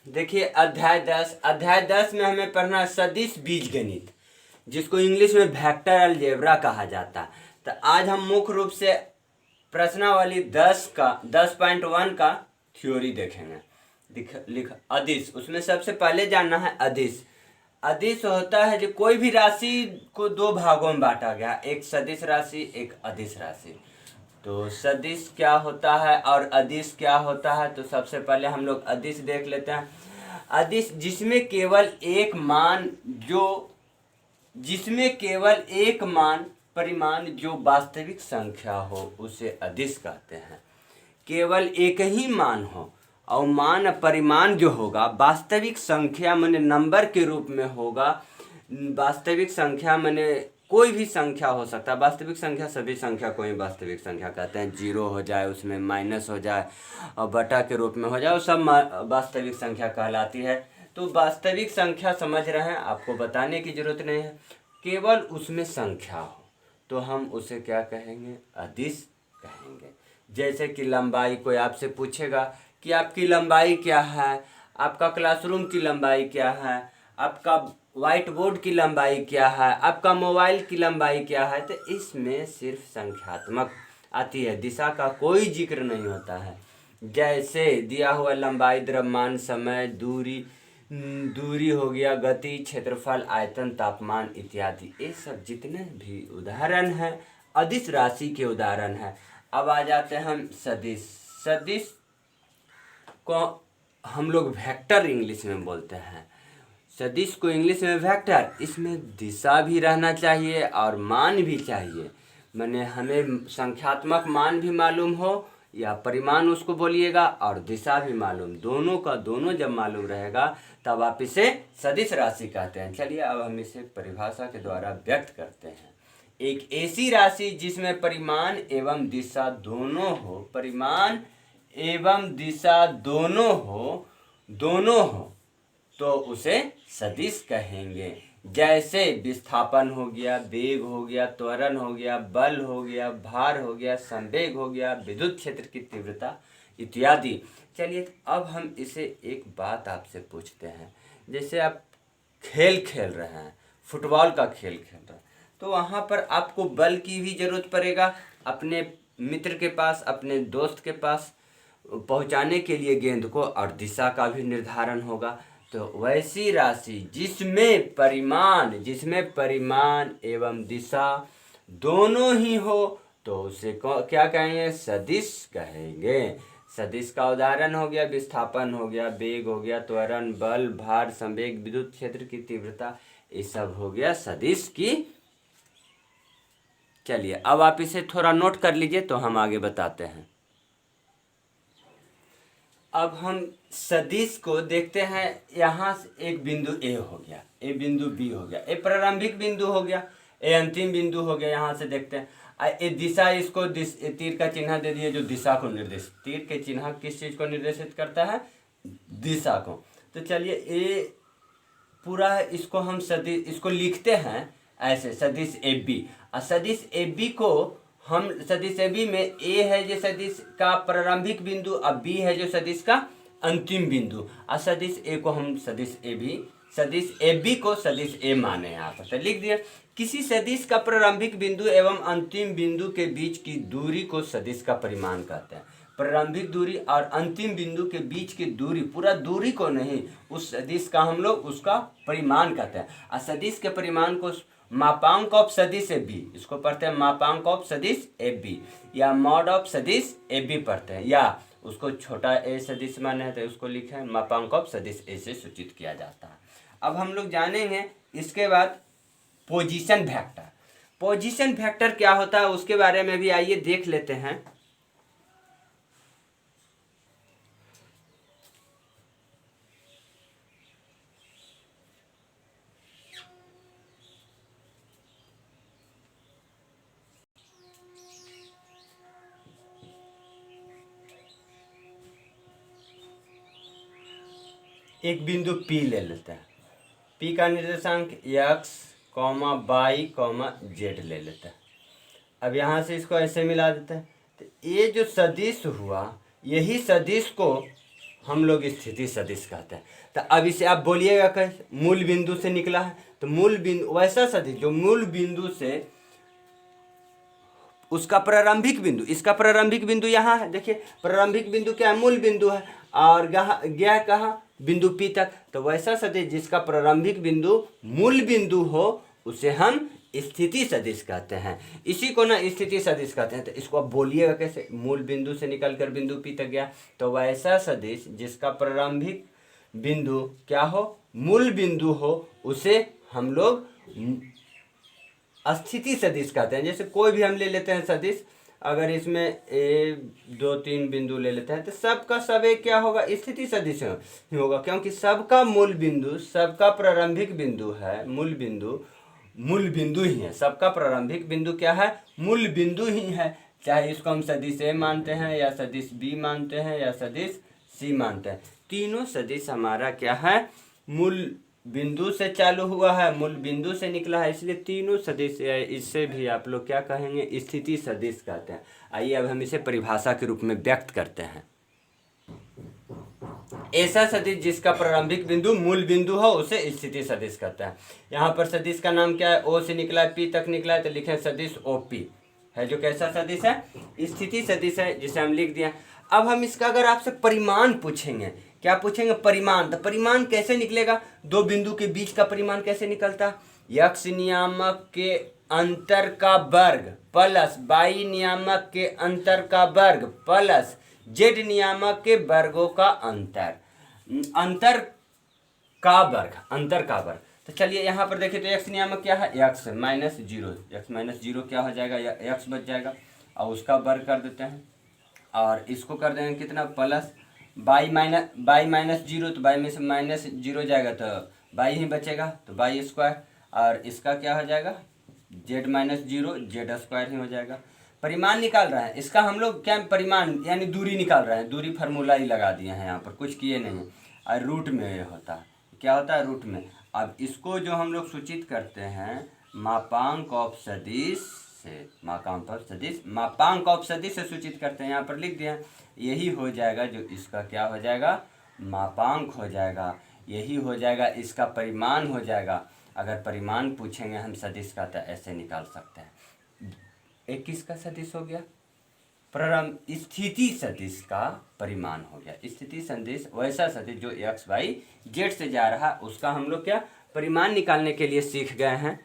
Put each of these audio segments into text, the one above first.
देखिए अध्याय 10 में हमें पढ़ना है सदिश बीजगणित, जिसको इंग्लिश में वेक्टर अलजेब्रा कहा जाता है। तो आज हम मुख्य रूप से प्रश्नावली 10.1 का थ्योरी देखेंगे। लिख अदिश, उसमें सबसे पहले जानना है अदिश। अदिश होता है जो कोई भी राशि को दो भागों में बांटा गया, एक सदिश राशि एक अदिश राशि। तो सदिश क्या होता है और अदिश क्या होता है, तो सबसे पहले हम लोग अदिश देख लेते हैं। अदिश जिसमें केवल एक परिमाण जो वास्तविक संख्या हो उसे अदिश कहते हैं। केवल एक ही मान हो और परिमाण जो होगा वास्तविक संख्या माने नंबर के रूप में होगा। वास्तविक संख्या माने कोई भी संख्या हो सकता है। वास्तविक संख्या सभी संख्या को ही वास्तविक संख्या कहते हैं। जीरो हो जाए, उसमें माइनस हो जाए और बटा के रूप में हो जाए, वो सब वास्तविक संख्या कहलाती है। तो वास्तविक संख्या समझ रहे हैं, आपको बताने की जरूरत नहीं है। केवल उसमें संख्या हो तो हम उसे क्या कहेंगे, अदिश कहेंगे। जैसे कि लंबाई, कोई आपसे पूछेगा कि आपकी लंबाई क्या है, आपका क्लासरूम की लंबाई क्या है, आपका व्हाइट बोर्ड की लंबाई क्या है, आपका मोबाइल की लंबाई क्या है, तो इसमें सिर्फ संख्यात्मक आती है, दिशा का कोई जिक्र नहीं होता है। जैसे दिया हुआ लंबाई, द्रव्यमान, समय, दूरी हो गया, गति, क्षेत्रफल, आयतन, तापमान इत्यादि, ये सब जितने भी उदाहरण हैं अदिश राशि के उदाहरण हैं। अब आ जाते हैं हम सदिश। सदिश को हम लोग वेक्टर इंग्लिश में बोलते हैं। सदिश को इंग्लिश में वेक्टर, इसमें दिशा भी रहना चाहिए और मान भी चाहिए। माने हमें संख्यात्मक मान भी मालूम हो या परिमाण उसको बोलिएगा, और दिशा भी मालूम, दोनों का दोनों जब मालूम रहेगा तब आप इसे सदिश राशि कहते हैं। चलिए अब हम इसे परिभाषा के द्वारा व्यक्त करते हैं। एक ऐसी राशि जिसमें परिमाण एवं दिशा दोनों हो, परिमाण एवं दिशा दोनों हो तो उसे सदिश कहेंगे। जैसे विस्थापन हो गया, वेग हो गया, त्वरण हो गया, बल हो गया, भार हो गया, संवेग हो गया, विद्युत क्षेत्र की तीव्रता इत्यादि। चलिए अब हम इसे एक बात आपसे पूछते हैं। जैसे आप खेल खेल रहे हैं, फुटबॉल का खेल खेल रहे हैं, तो वहाँ पर आपको बल की भी जरूरत पड़ेगा, अपने मित्र के पास, अपने दोस्त के पास पहुँचाने के लिए गेंद को, और दिशा का भी निर्धारण होगा। तो वैसी राशि जिसमें परिमाण एवं दिशा दोनों ही हो तो उसे क्या कहेंगे, सदिश कहेंगे। सदिश का उदाहरण हो गया विस्थापन हो गया, वेग हो गया, त्वरण, बल, भार, संवेग, विद्युत क्षेत्र की तीव्रता, ये सब हो गया सदिश की। चलिए अब आप इसे थोड़ा नोट कर लीजिए तो हम आगे बताते हैं। अब हम सदिश को देखते हैं। यहाँ से एक बिंदु ए हो गया, ए बिंदु बी हो गया, ए प्रारंभिक बिंदु हो गया, ए अंतिम बिंदु हो गया। यहाँ से देखते हैं ए दिशा, इसको तीर का चिन्ह दे दिए जो दिशा को निर्देशित, तीर के चिन्ह किस चीज को निर्देशित करता है, दिशा को। तो चलिए ए पूरा है, इसको हम सदिश, इसको लिखते हैं ऐसे, सदिश ए बी। और सदिश ए बी को हम, सदिश ए बी में ए है जो सदिश का प्रारंभिक बिंदु, और बी है जो सदिश का अंतिम बिंदु। और सदिश ए को हम सदिश ए बी को सदिश ए माने। यहाँ पर लिख दिया। किसी सदिश का प्रारंभिक बिंदु एवं अंतिम बिंदु के बीच की दूरी को सदिश का परिमाण कहते हैं। प्रारंभिक दूरी और अंतिम बिंदु के बीच की दूरी, पूरा दूरी को नहीं, उस सदिश का हम लोग उसका परिमाण कहते हैं। और सदिश के परिमाण को मापांक ऑफ सदिश ए बी, इसको पढ़ते हैं मापांक ऑफ सदिश ए बी, या मॉड ऑफ सदिश ए बी पढ़ते हैं, या उसको छोटा ए सदिश माने तो उसको लिखे मापांक ऑफ सदिश ए से सूचित किया जाता है। अब हम लोग जानेंगे इसके बाद पोजीशन वेक्टर। पोजीशन वेक्टर क्या होता है उसके बारे में भी आइए देख लेते हैं। एक बिंदु P ले लेते हैं। P का निर्देशांक x, y, z ले लेते हैं। अब यहाँ से इसको ऐसे मिला देते हैं। तो ये जो सदिश हुआ, यही सदिश को हम लोग स्थिति सदिश कहते हैं। तो अब इसे आप बोलिएगा कैसे, मूल बिंदु से निकला है तो मूल बिंदु वैसा सदिश जो मूल बिंदु से उसका प्रारंभिक बिंदु, इसका प्रारंभिक बिंदु यहाँ है, देखिए प्रारंभिक बिंदु क्या है, मूल बिंदु है, और गया कहाँ, बिंदु P तक। तो वैसा सदिश जिसका प्रारंभिक बिंदु मूल बिंदु हो उसे हम स्थिति सदिश कहते हैं। इसी को ना स्थिति सदिश कहते हैं। तो इसको आप बोलिएगा कैसे, मूल बिंदु से निकलकर बिंदु P तक गया, तो वैसा सदिश जिसका प्रारंभिक बिंदु क्या हो, मूल बिंदु हो, उसे हम लोग स्थिति सदिश कहते हैं। जैसे कोई भी हम ले लेते हैं सदिश, अगर इसमें 1 2 3 बिंदु ले लेते हैं तो सबका सब एक क्या होगा, स्थिति सदिश ही होगा, क्योंकि सबका मूल बिंदु, सबका प्रारंभिक बिंदु है, मूल बिंदु ही है। सबका प्रारंभिक बिंदु क्या है, मूल बिंदु ही है। चाहे इसको हम सदिश A मानते हैं या सदिश B मानते हैं या सदिश C मानते हैं, तीनों सदिश हमारा क्या है, मूल बिंदु से चालू हुआ है, मूल बिंदु से निकला है, इसलिए तीनों सदिश, इससे भी आप लोग क्या कहेंगे, स्थिति सदिश कहते हैं। आइए अब हम इसे परिभाषा के रूप में व्यक्त करते हैं। ऐसा सदिश जिसका प्रारंभिक बिंदु मूल बिंदु हो उसे स्थिति सदिश कहते हैं। यहाँ पर सदिश का नाम क्या है, O से निकला है, P तक निकला है, तो लिखें सदिश OP है, जो कैसा सदिश है, स्थिति सदिश है, जिसे हम लिख दिया। अब हम इसका अगर आपसे परिमाण पूछेंगे, क्या पूछेंगे, परिमाण, तो परिमाण कैसे निकलेगा, दो बिंदु के बीच का परिमाण कैसे निकलता, x नियामक के अंतर का वर्ग प्लस y नियामक के अंतर का वर्ग प्लस z नियामक के वर्गों का अंतर, अंतर का वर्ग। तो चलिए यहाँ पर देखिए, तो x नियामक क्या है, x माइनस जीरो क्या हो जाएगा, या x बच जाएगा, और उसका वर्ग कर देते हैं, और इसको कर देंगे कितना, प्लस बाई माइनस जीरो, तो बाई में से माइनस जीरो जाएगा तो बाई ही बचेगा, तो बाई स्क्वायर, और इसका क्या हो जाएगा, Z minus zero, Z square ही हो जाएगा। परिमाण निकाल रहे हैं, इसका हम लोग क्या परिमाण यानी दूरी निकाल रहे हैं, दूरी फार्मूला ही लगा दिए हैं, यहाँ पर कुछ किए नहीं है, और रूट में होता है, क्या होता है, रूट में। अब इसको जो हम लोग सूचित करते हैं मापांक ऑफ सदिश से, मापांक ऑफ सदिश से सूचित करते हैं, यहाँ पर लिख दिया, यही हो जाएगा जो इसका क्या हो जाएगा, मापांक हो जाएगा, यही हो जाएगा इसका परिमाण हो जाएगा। अगर परिमाण पूछेंगे हम सदिश का तो ऐसे निकाल सकते हैं। एक किसका सदिश हो गया, स्थिति सदिश का परिमाण हो गया। स्थिति सदिश वैसा सदिश जो x y z से जा रहा है, उसका हम लोग क्या परिमाण निकालने के लिए सीख गए हैं।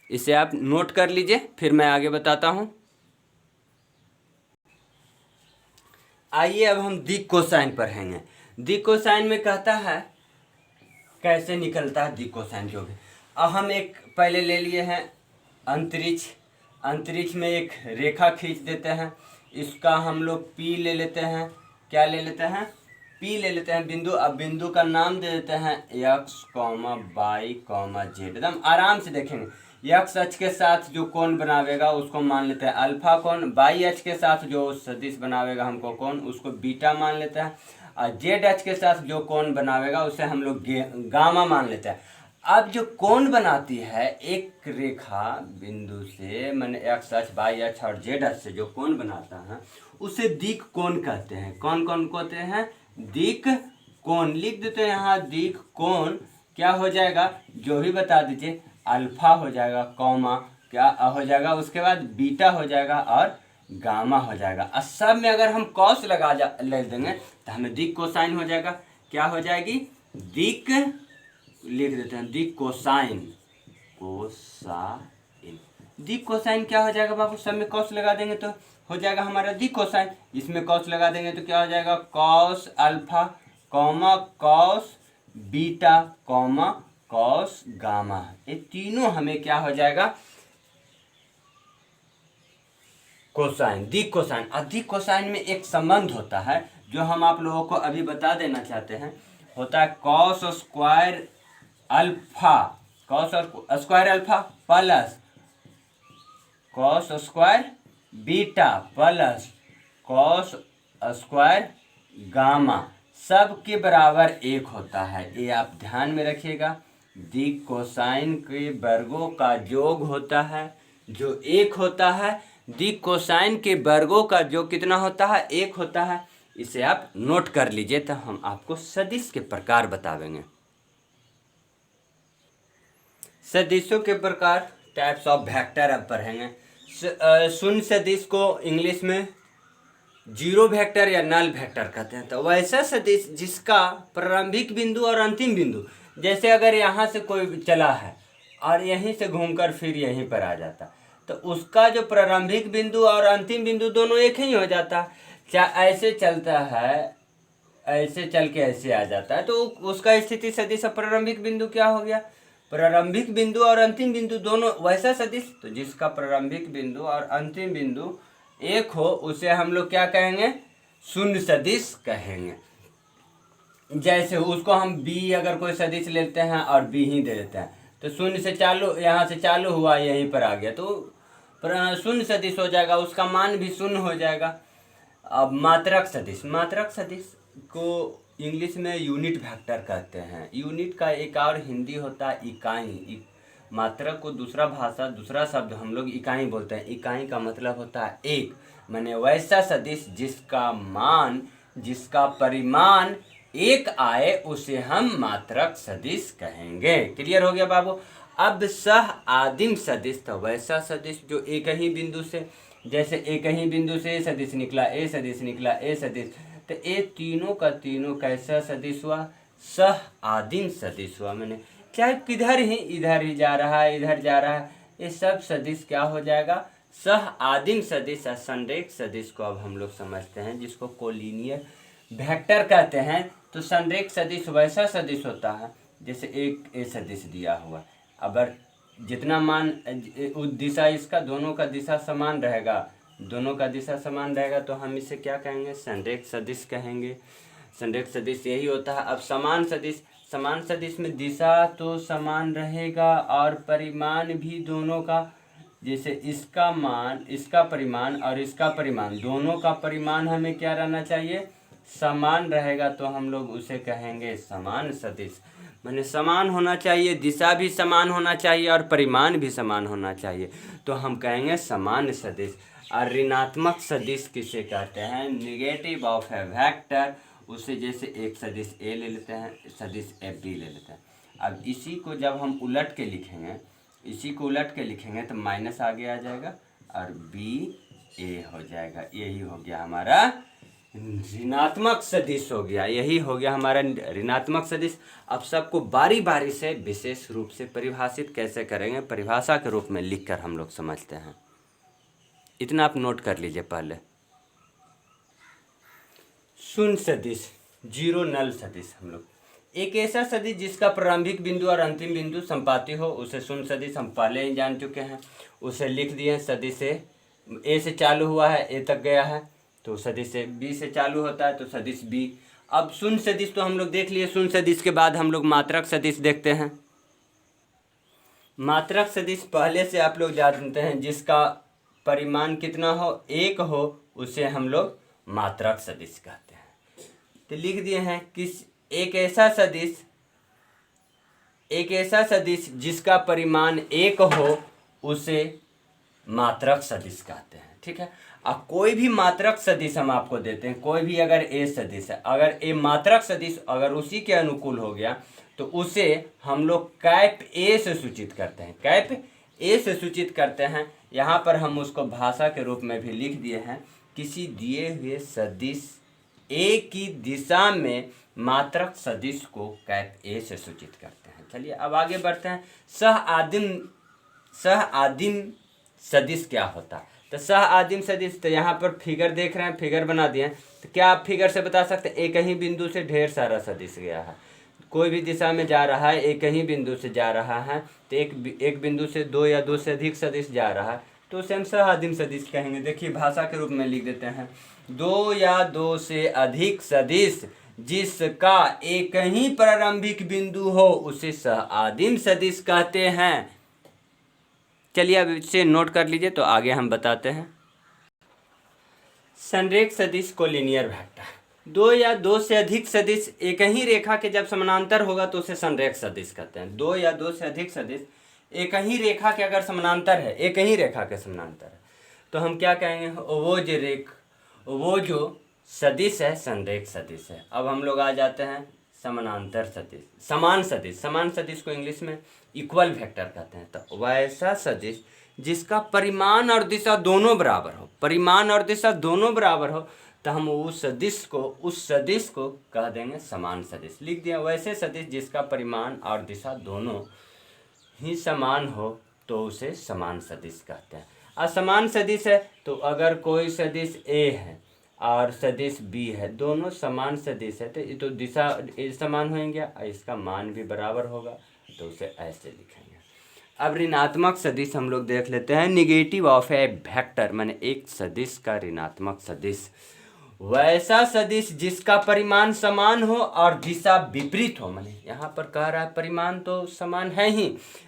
इसे आप नोट कर लीजिए, फिर मैं आगे बताता हूं। आइए अब हम दिक् कोसाइन पढ़ेंगे। दिक् कोसाइन में कहता है कैसे निकलता है दिक् कोसाइन जो भी। अब हम एक पहले ले लिए हैं अंतरिक्ष में एक रेखा खींच देते हैं, इसका हम लोग P ले लेते हैं, क्या ले लेते हैं, P ले लेते हैं बिंदु। अब बिंदु का नाम दे देते हैं x, y, z। एकदम आराम से देखेंगे, x अक्ष के साथ जो कोण बनावेगा उसको मान लेते हैं अल्फा कोण, y अक्ष के साथ जो सदिश बनावेगा हमको कोण उसको बीटा मान लेते हैं, और z अक्ष के साथ जो कोण बनावेगा उसे हम लोग गामा मान लेते हैं। अब जो कोण बनाती है एक रेखा बिंदु से, माने x अक्ष, y अक्ष और z अक्ष से जो कोण बनाता है उसे दिक् कोण कहते हैं। कौन कौन कहते हैं, दिक् कोण। लिख देते हैं यहाँ दिक् कोण क्या हो जाएगा, जो भी बता दीजिए, अल्फा हो जाएगा, कॉमा क्या हो जाएगा, उसके बाद बीटा हो जाएगा और गामा हो जाएगा। और सब में अगर हम कॉस ले देंगे तो हमें दिक् कोसाइन हो जाएगा। क्या हो जाएगी, दिक्, लिख देते हैं दिक् कोसाइन, दिक् कोसाइन क्या हो जाएगा बाबू, सब में कॉस लगा देंगे तो हो जाएगा हमारा दिक् कोसाइन। इसमें कॉस लगा देंगे तो क्या हो जाएगा, cos alpha comma cos beta comma cos gamma. ये तीनों हमें क्या हो जाएगा, कोसाइन, दिक् कोसाइन। और दिक् कोसाइन में एक संबंध होता है जो हम आप लोगों को अभी बता देना चाहते हैं, होता है cos square alpha, cos square alpha plus cos square beta plus cos square gamma, सब के बराबर एक होता है। ये आप ध्यान में रखिएगा, दिक् कोसाइन के वर्गों का योग होता है जो एक होता है, दिक् कोसाइन के वर्गों का योग कितना होता है, एक होता है। इसे आप नोट कर लीजिए, तो हम आपको सदिश के प्रकार बतावेंगे। सदिशों के प्रकार, टाइप्स ऑफ वेक्टर अब पढ़ेंगे। शून्य सदिश को इंग्लिश में जीरो वेक्टर या नल वेक्टर कहते हैं। तो वैसा सदिश जिसका प्रारंभिक बिंदु और अंतिम बिंदु, जैसे अगर यहाँ से कोई चला है और यहीं से घूमकर फिर यहीं पर आ जाता, तो उसका जो प्रारंभिक बिंदु और अंतिम बिंदु दोनों एक ही हो जाता। चाहे ऐसे चलता है, ऐसे चल के ऐसे आ जाता है, तो उसका स्थिति सदिश प्रारंभिक बिंदु क्या हो गया, प्रारंभिक बिंदु और अंतिम बिंदु दोनों। वैसा सदिश तो जिसका प्रारंभिक बिंदु और अंतिम बिंदु एक हो, उसे हम लोग क्या कहेंगे, शून्य सदिश कहेंगे। जैसे उसको हम बी अगर कोई सदिश लेते हैं और बी ही दे देते हैं, तो शून्य से चालू, यहाँ से चालू हुआ यहीं पर आ गया, तो शून्य सदिश हो जाएगा, उसका मान भी शून्य हो जाएगा। अब मात्रक सदिश, मात्रक सदिश को इंग्लिश में यूनिट वेक्टर कहते हैं। यूनिट का एक और हिंदी होता है इकाई। मात्रक को दूसरा भाषा, दूसरा शब्द हम लोग इकाई बोलते हैं। इकाई का मतलब होता है एक, माने वैसा सदिश जिसका मान, जिसका परिमाण एक आए, उसे हम मात्रक सदिश कहेंगे। क्लियर हो गया बाबू। अब सह आदिम सदिश, तो वैसा सदिश जो एक ही बिंदु से, जैसे एक ही बिंदु से ए सदिश निकला, ए सदिश निकला, ए सदिश, तो ये तीनों का तीनों कैसा सदिश हुआ, सह आदिम सदिश हुआ। मैंने चाहे किधर ही, इधर ही जा रहा है, इधर जा रहा है, ये सब सदिश क्या हो जाएगा, सह आदिम सदिश। संरेख सदिश को अब हम लोग समझते हैं, जिसको कोलिनियर वेक्टर कहते हैं। तो संरेख सदिश वैसा सदिश होता है जैसे एक ए सदिश दिया हुआ, अगर जितना मान दिशा इसका, दोनों का दिशा समान रहेगा, दोनों का दिशा समान रहेगा, तो हम इसे क्या कहेंगे, संरेख सदिश कहेंगे। संरेख सदिश यही होता है। अब समान सदिश, समान सदिश में दिशा तो समान रहेगा और परिमाण भी दोनों का, जैसे इसका मान, इसका परिमाण और इसका परिमाण, दोनों का परिमाण हमें क्या रहना चाहिए, समान रहेगा, तो हम लोग उसे कहेंगे समान सदिश। माने समान होना चाहिए, दिशा भी समान होना चाहिए और परिमाण भी समान होना चाहिए, तो हम कहेंगे समान सदिश। और ऋणात्मक सदिश किसे कहते हैं, निगेटिव ऑफ ए वेक्टर, उसे जैसे एक सदिश ए ले लेते हैं, सदिश एफ बी ले लेते हैं। अब इसी को जब हम उलट के लिखेंगे, इसी को उलट के लिखेंगे तो माइनस आगे आ जाएगा और बी ए हो जाएगा। यही हो गया हमारा ऋणात्मक सदिश हो गया, यही हो गया हमारा ऋणात्मक सदिश। अब सबको बारी बारी से विशेष रूप से परिभाषित कैसे करेंगे, परिभाषा के रूप में लिखकर हम लोग समझते हैं। इतना आप नोट कर लीजिए पहले। शून्य सदिश, जीरो नल सदिश, हम लोग एक ऐसा सदिश जिसका प्रारंभिक बिंदु और अंतिम बिंदु संपाती हो, उसे शून्य सदिश हम पहले ही जान चुके हैं, उसे लिख दिए। सदिश ए से चालू हुआ है, ए तक गया है, तो सदिश बी से चालू होता है, तो सदिश बी। अब शून्य सदिश तो हम लोग देख लिए। शून्य सदिश के बाद हम लोग मात्रक सदिश देखते हैं। मात्रक सदिश पहले से आप लोग जानते हैं, जिसका परिमाण कितना हो, एक हो, उसे हम लोग मात्रक सदिश कहते हैं। तो लिख दिए हैं किस, एक ऐसा सदिश, एक ऐसा सदिश जिसका परिमाण एक हो, उसे मात्रक सदिश कहते हैं। ठीक है। अब कोई भी मात्रक सदिश हम आपको देते हैं, कोई भी अगर ए सदिश है, अगर ए मात्रक सदिश अगर उसी के अनुकूल हो गया, तो उसे हम लोग कैप ए से सूचित करते हैं, कैप ए से सूचित करते हैं। यहाँ पर हम उसको भाषा के रूप में भी लिख दिए हैं, किसी दिए हुए सदिश ए की दिशा में मात्रक सदिश को कैप ए से सूचित करते हैं। चलिए अब आगे बढ़ते हैं। सह आदिम सदिश क्या होता है, तो सह आदिम सदिश, तो यहाँ पर फिगर देख रहे हैं, फिगर बना दिए हैं, तो क्या आप फिगर से बता सकते हैं, एक ही बिंदु से ढेर सारा सदिश गया है, कोई भी दिशा में जा रहा है, एक ही बिंदु से जा रहा है, तो एक बिंदु से दो या दो से अधिक सदिश जा रहा है, तो उसे हम सह आदिम सदिश कहेंगे। देखिए भाषा के रूप में लिख देते हैं, दो या दो से अधिक सदिश जिसका एक ही प्रारंभिक बिंदु हो, उसे सह आदिम सदिश कहते हैं। चलिए अब इसे नोट कर लीजिए, तो आगे हम बताते हैं। संरेख सदिश को लीनियर वेक्टर, दो या दो से अधिक सदिश एक ही रेखा के जब समानांतर होगा तो उसे संरेख सदिश कहते हैं। दो या दो से अधिक सदिश एक ही रेखा के अगर समानांतर है, एक ही रेखा के समानांतर है, तो हम क्या कहेंगे, वो जो सदिश है, संरेख सदिश है। अब हम लोग आ जाते हैं समानांतर सदिश, समान सदिश। समान सदिश को इंग्लिश में इक्वल वेक्टर कहते हैं। तो वैसा सदिश जिसका परिमाण और दिशा दोनों बराबर हो, परिमाण और दिशा दोनों बराबर हो, तो हम उस सदिश को कह देंगे समान सदिश। लिख दिया। वैसे सदिश जिसका परिमाण और दिशा दोनों ही समान हो तो उसे समान सदिश कहते हैं। असमान सदिश है तो अगर कोई सदिश ए है और सदिश बी है, दोनों समान सदिश है, तो ये तो दिशा समान होंगे और इसका मान भी बराबर होगा, तो उसे ऐसे लिखेंगे। अब ऋणात्मक सदिश हम लोग देख लेते हैं। निगेटिव ऑफ ए वेक्टर, माने एक सदिश का ऋणात्मक सदिश वैसा सदिश जिसका परिमाण समान हो और दिशा विपरीत हो। माने यहाँ पर कह रहा है परिमाण तो समान है ही,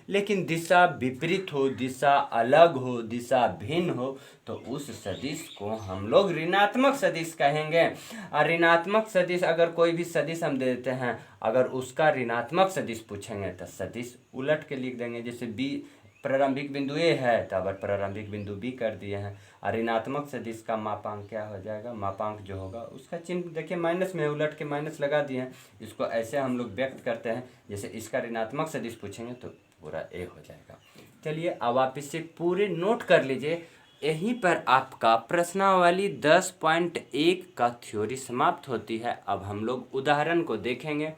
लेकिन दिशा विपरीत हो, दिशा अलग हो, दिशा भिन्न हो, तो उस सदिश को हम लोग ऋणात्मक सदिश कहेंगे। और ऋणात्मक सदिश अगर कोई भी सदिश हम दे देते हैं, अगर उसका ऋणात्मक सदिश पूछेंगे तो सदिश उलट के लिख देंगे। जैसे बी प्रारंभिक बिंदु ए है तो अब प्रारंभिक बिंदु बी कर दिए हैं। और ऋणात्मक सदिश का मापांक क्या हो जाएगा, मापांक जो होगा उसका चिन्ह देखिए माइनस में उलट के माइनस लगा दिए हैं। इसको ऐसे हम लोग व्यक्त करते हैं, जैसे इसका ऋणात्मक सदिश पूछेंगे तो पूरा ए हो जाएगा। चलिए अब आप इसे पूरे नोट कर लीजिए। यहीं पर आपका प्रश्नावली 10.1 का थ्योरी समाप्त होती है। अब हम लोग उदाहरण को देखेंगे,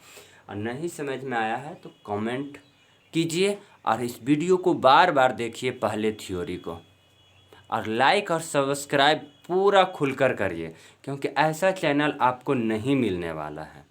और नहीं समझ में आया है तो कमेंट कीजिए, और इस वीडियो को बार बार देखिए पहले थ्योरी को, और लाइक और सब्सक्राइब पूरा खुलकर करिए, क्योंकि ऐसा चैनल आपको नहीं मिलने वाला है।